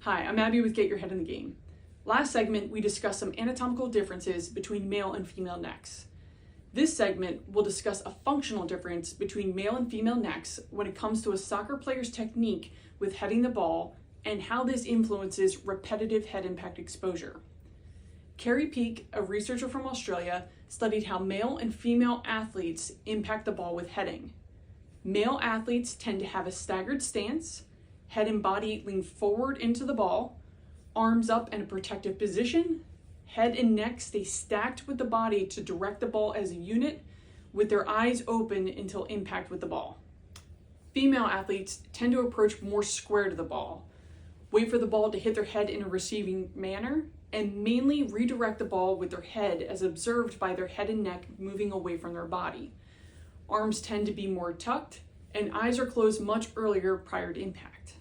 Hi, I'm Abby with Get Your Head in the Game. Last segment, we discussed some anatomical differences between male and female necks. This segment will discuss a functional difference between male and female necks when it comes to a soccer player's technique with heading the ball and how this influences repetitive head impact exposure. Kerry Peake, a researcher from Australia, studied how male and female athletes impact the ball with heading. Male athletes tend to have a staggered stance, head and body lean forward into the ball, arms up in a protective position, head and neck stay stacked with the body to direct the ball as a unit, with their eyes open until impact with the ball. Female athletes tend to approach more square to the ball, wait for the ball to hit their head in a receiving manner, and mainly redirect the ball with their head as observed by their head and neck moving away from their body. Arms tend to be more tucked, and eyes are closed much earlier prior to impact.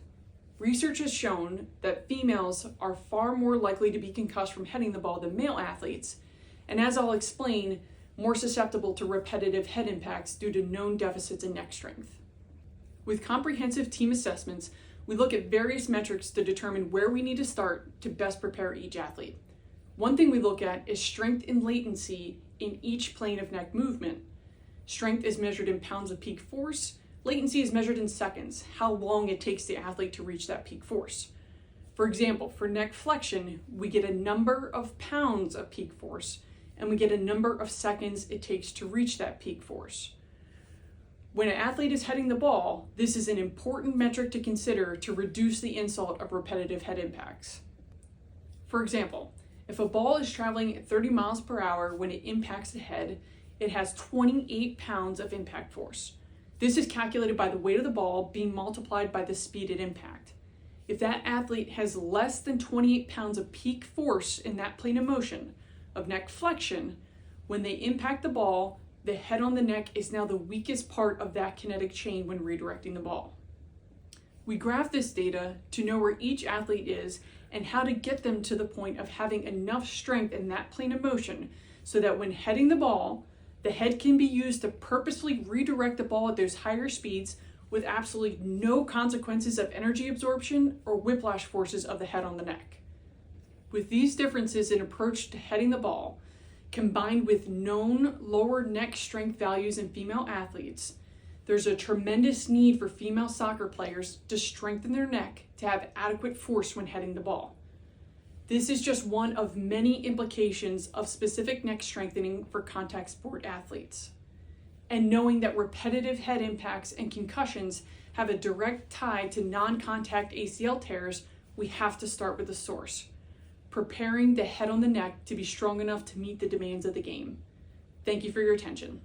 Research has shown that females are far more likely to be concussed from heading the ball than male athletes, and as I'll explain, more susceptible to repetitive head impacts due to known deficits in neck strength. With comprehensive team assessments, we look at various metrics to determine where we need to start to best prepare each athlete. One thing we look at is strength and latency in each plane of neck movement. Strength is measured in pounds of peak force. Latency is measured in seconds, how long it takes the athlete to reach that peak force. For example, for neck flexion, we get a number of pounds of peak force, and we get a number of seconds it takes to reach that peak force. When an athlete is heading the ball, this is an important metric to consider to reduce the insult of repetitive head impacts. For example, if a ball is traveling at 30 miles per hour when it impacts the head, it has 28 pounds of impact force. This is calculated by the weight of the ball being multiplied by the speed at impact. If that athlete has less than 28 pounds of peak force in that plane of motion of neck flexion, when they impact the ball, the head on the neck is now the weakest part of that kinetic chain when redirecting the ball. We graph this data to know where each athlete is and how to get them to the point of having enough strength in that plane of motion so that when heading the ball, the head can be used to purposefully redirect the ball at those higher speeds with absolutely no consequences of energy absorption or whiplash forces of the head on the neck. With these differences in approach to heading the ball, combined with known lower neck strength values in female athletes, there's a tremendous need for female soccer players to strengthen their neck to have adequate force when heading the ball. This is just one of many implications of specific neck strengthening for contact sport athletes. And knowing that repetitive head impacts and concussions have a direct tie to non-contact ACL tears, we have to start with the source, preparing the head on the neck to be strong enough to meet the demands of the game. Thank you for your attention.